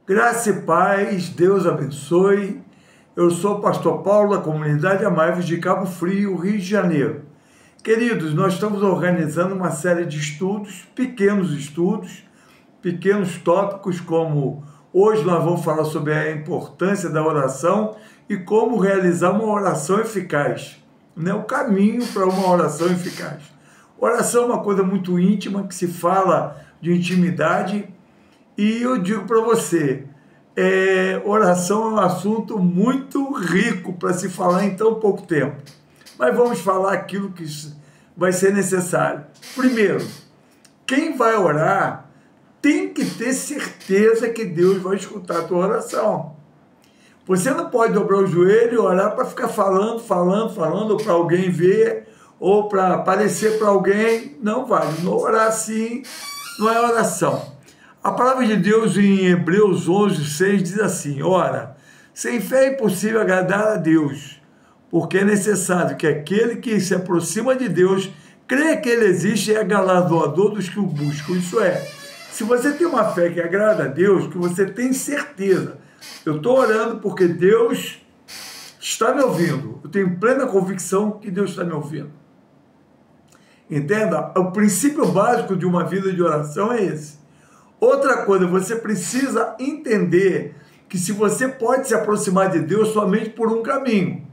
Graça e paz, Deus abençoe. Eu sou o pastor Paulo da comunidade Amai-vos de Cabo Frio, Rio de Janeiro. Queridos, nós estamos organizando uma série de estudos, pequenos tópicos, como hoje nós vamos falar sobre a importância da oração e como realizar uma oração eficaz, né? O caminho para uma oração eficaz. Oração é uma coisa muito íntima, que se fala de intimidade. E eu digo para você, oração é um assunto muito rico para se falar em tão pouco tempo. Mas vamos falar aquilo que vai ser necessário. Primeiro, quem vai orar tem que ter certeza que Deus vai escutar a tua oração. Você não pode dobrar o joelho e orar para ficar falando, ou para alguém ver, ou para aparecer para alguém. Não vale. Não orar assim não é oração. A palavra de Deus em Hebreus 11:6 diz assim: ora, sem fé é impossível agradar a Deus, porque é necessário que aquele que se aproxima de Deus creia que Ele existe e é galardoador dos que o buscam. Isso é, se você tem uma fé que agrada a Deus, que você tem certeza, eu estou orando porque Deus está me ouvindo, eu tenho plena convicção que Deus está me ouvindo. Entenda, o princípio básico de uma vida de oração é esse. Outra coisa, você precisa entender que se você pode se aproximar de Deus somente por um caminho,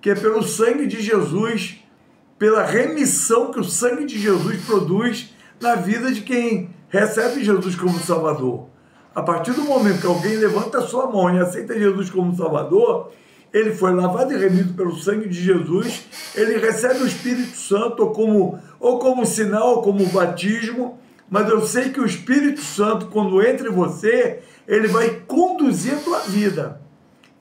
que é pelo sangue de Jesus, pela remissão que o sangue de Jesus produz na vida de quem recebe Jesus como Salvador. A partir do momento que alguém levanta a sua mão e aceita Jesus como Salvador, ele foi lavado e remido pelo sangue de Jesus, ele recebe o Espírito Santo ou como sinal, ou como batismo. Mas eu sei que o Espírito Santo, quando entra em você, ele vai conduzir a tua vida.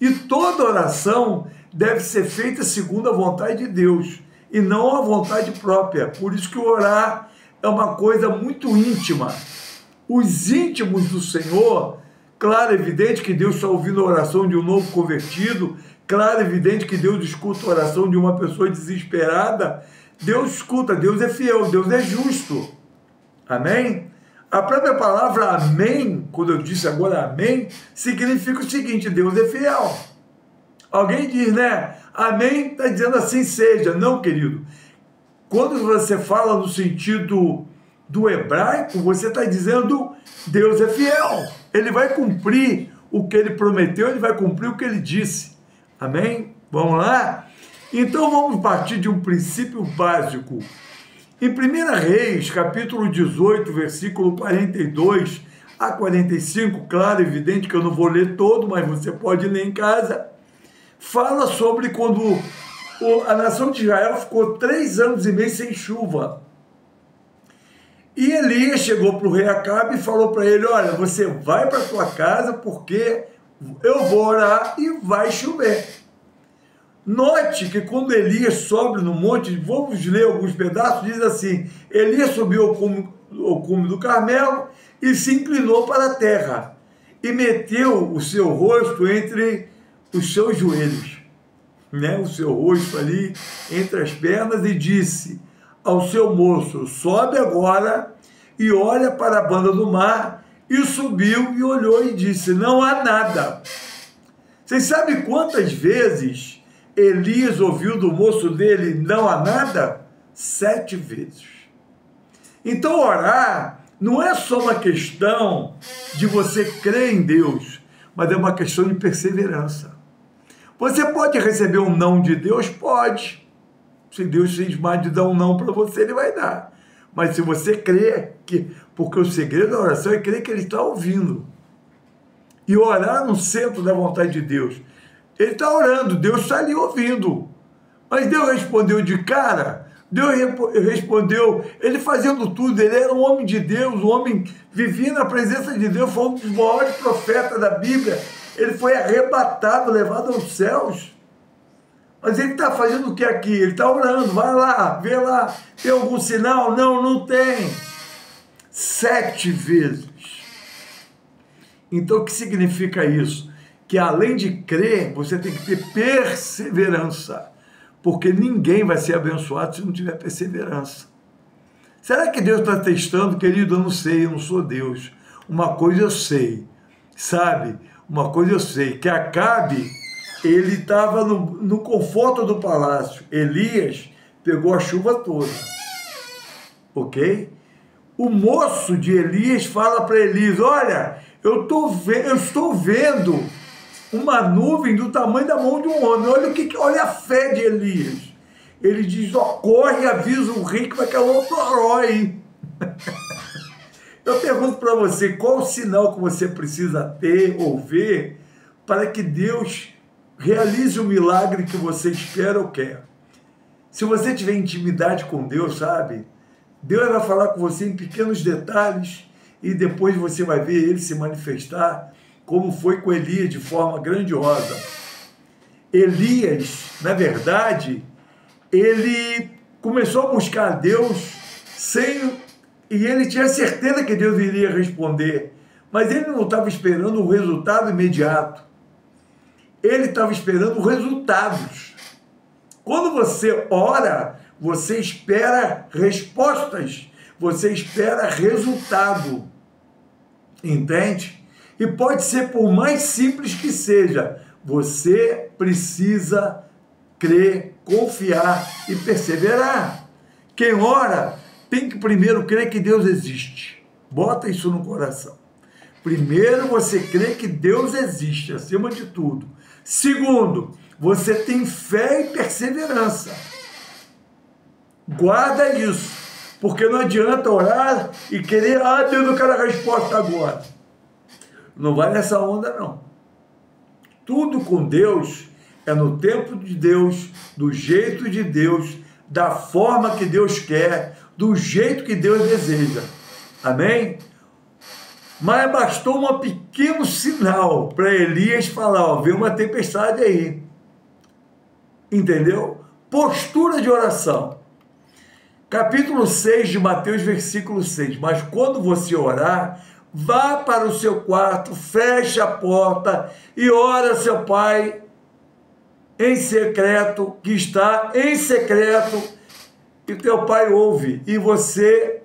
E toda oração deve ser feita segundo a vontade de Deus, e não a vontade própria. Por isso que orar é uma coisa muito íntima. Os íntimos do Senhor, claro, evidente que Deus está ouvindo a oração de um novo convertido, claro, evidente que Deus escuta a oração de uma pessoa desesperada. Deus escuta, Deus é fiel, Deus é justo. Amém? A própria palavra amém, quando eu disse agora amém, significa o seguinte: Deus é fiel. Alguém diz, né? Amém está dizendo assim seja. Não, querido. Quando você fala no sentido do hebraico, você está dizendo Deus é fiel. Ele vai cumprir o que ele prometeu, ele vai cumprir o que ele disse. Amém? Vamos lá? Então vamos partir de um princípio básico. Em 1 Reis, capítulo 18, versículo 42 a 45, claro, evidente que eu não vou ler todo, mas você pode ler em casa, fala sobre quando a nação de Israel ficou 3 anos e meio sem chuva. E Elias chegou para o rei Acabe e falou para ele: olha, você vai para a tua casa porque eu vou orar e vai chover. Note que quando Elias sobe no monte, vamos ler alguns pedaços, diz assim: Elias subiu ao cume do Carmelo e se inclinou para a terra e meteu o seu rosto entre os seus joelhos, né? O seu rosto ali entre as pernas, e disse ao seu moço: sobe agora e olha para a banda do mar. E subiu e olhou e disse: não há nada. Vocês sabem quantas vezes Elias ouviu do moço dele: não há nada? 7 vezes. Então orar não é só uma questão de você crer em Deus, mas é uma questão de perseverança. Você pode receber um não de Deus? Pode. Se Deus cismar de dar um não para você, Ele vai dar. Mas se você crer, porque o segredo da oração é crer que Ele está ouvindo. E orar no centro da vontade de Deus. Ele está orando, Deus está ali ouvindo. Mas Deus respondeu de cara? Deus respondeu, ele fazendo tudo, ele era um homem de Deus, um homem que vivia na presença de Deus, foi um dos maiores profetas da Bíblia. Ele foi arrebatado, levado aos céus. Mas ele está fazendo o que aqui? Ele está orando, vai lá, vê lá, tem algum sinal? Não, não tem. 7 vezes. Então o que significa isso? Que além de crer, você tem que ter perseverança, porque ninguém vai ser abençoado se não tiver perseverança. Será que Deus está testando? Querido, eu não sei, eu não sou Deus. Uma coisa eu sei, sabe? Uma coisa eu sei, que Acabe, ele estava no conforto do palácio. Elias pegou a chuva toda, ok? O moço de Elias fala para Elias, olha, eu estou vendo uma nuvem do tamanho da mão de um homem. Olha a fé de Elias. Ele diz, corre e avisa o rei que vai cair um toró aí. Eu pergunto para você, qual o sinal que você precisa ter ou ver para que Deus realize o milagre que você espera ou quer? Se você tiver intimidade com Deus, sabe? Deus vai falar com você em pequenos detalhes e depois você vai ver Ele se manifestar, como foi com Elias, de forma grandiosa. Elias, na verdade, ele começou a buscar a Deus e ele tinha certeza que Deus iria responder, mas ele não estava esperando um resultado imediato. Ele estava esperando resultados. Quando você ora, você espera respostas, você espera resultado, entende? E pode ser por mais simples que seja, você precisa crer, confiar e perseverar. Quem ora tem que primeiro crer que Deus existe. Bota isso no coração. Primeiro você crê que Deus existe, acima de tudo. Segundo, você tem fé e perseverança. Guarda isso, porque não adianta orar e querer, Deus, eu quero a resposta agora. Não vai nessa onda, não. Tudo com Deus é no tempo de Deus, do jeito de Deus, da forma que Deus quer, do jeito que Deus deseja. Amém? Mas bastou um pequeno sinal para Elias falar, veio uma tempestade aí. Entendeu? Postura de oração. Capítulo 6 de Mateus, versículo 6. Mas quando você orar, vá para o seu quarto, feche a porta e ora a seu pai em secreto, que está em secreto, e teu pai ouve, e você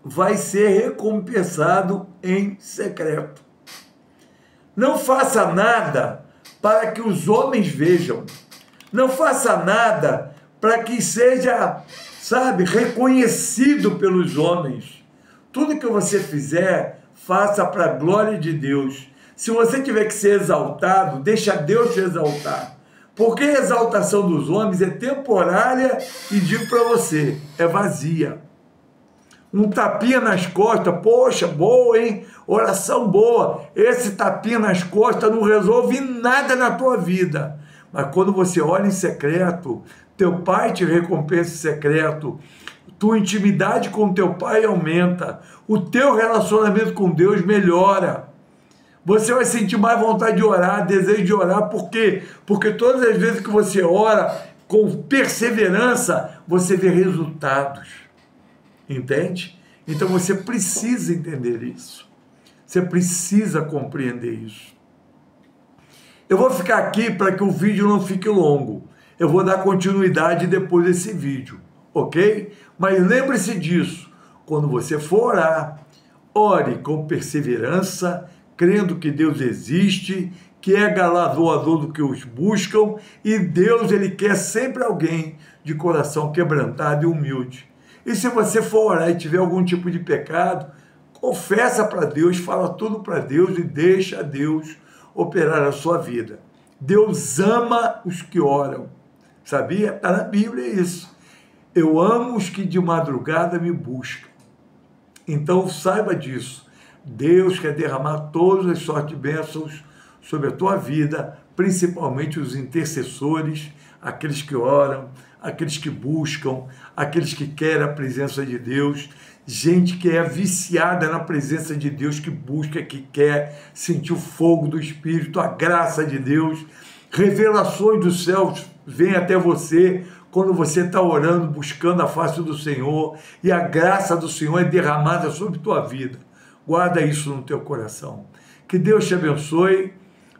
vai ser recompensado em secreto. Não faça nada para que os homens vejam. Não faça nada para que seja, reconhecido pelos homens. Tudo que você fizer, faça para a glória de Deus. Se você tiver que ser exaltado, deixa Deus te exaltar. Porque a exaltação dos homens é temporária e digo para você, é vazia. Um tapinha nas costas, poxa, boa, hein? Oração boa. Esse tapinha nas costas não resolve nada na tua vida. Mas quando você ora em secreto, teu pai te recompensa em secreto, tua intimidade com teu pai aumenta, o teu relacionamento com Deus melhora. Você vai sentir mais vontade de orar, desejo de orar, por quê? Porque todas as vezes que você ora com perseverança, você vê resultados. Entende? Então você precisa entender isso. Você precisa compreender isso. Eu vou ficar aqui para que o vídeo não fique longo. Eu vou dar continuidade depois desse vídeo, ok? Mas lembre-se disso. Quando você for orar, ore com perseverança, crendo que Deus existe, que é galardoador do que os buscam, e Deus, Ele quer sempre alguém de coração quebrantado e humilde. E se você for orar e tiver algum tipo de pecado, confessa para Deus, fala tudo para Deus e deixa Deus operar a sua vida. Deus ama os que oram. Sabia? Está na Bíblia isso. Eu amo os que de madrugada me buscam. Então saiba disso. Deus quer derramar todas as sortes de bênçãos sobre a tua vida, principalmente os intercessores, aqueles que oram, aqueles que buscam, aqueles que querem a presença de Deus, gente que é viciada na presença de Deus, que busca, que quer sentir o fogo do Espírito, a graça de Deus, revelações dos céus vêm até você quando você está orando, buscando a face do Senhor, e a graça do Senhor é derramada sobre a tua vida. Guarda isso no teu coração. Que Deus te abençoe.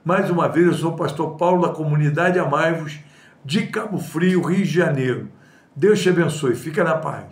Mais uma vez, eu sou o pastor Paulo da Comunidade Amai-vos, de Cabo Frio, Rio de Janeiro. Deus te abençoe. Fica na paz.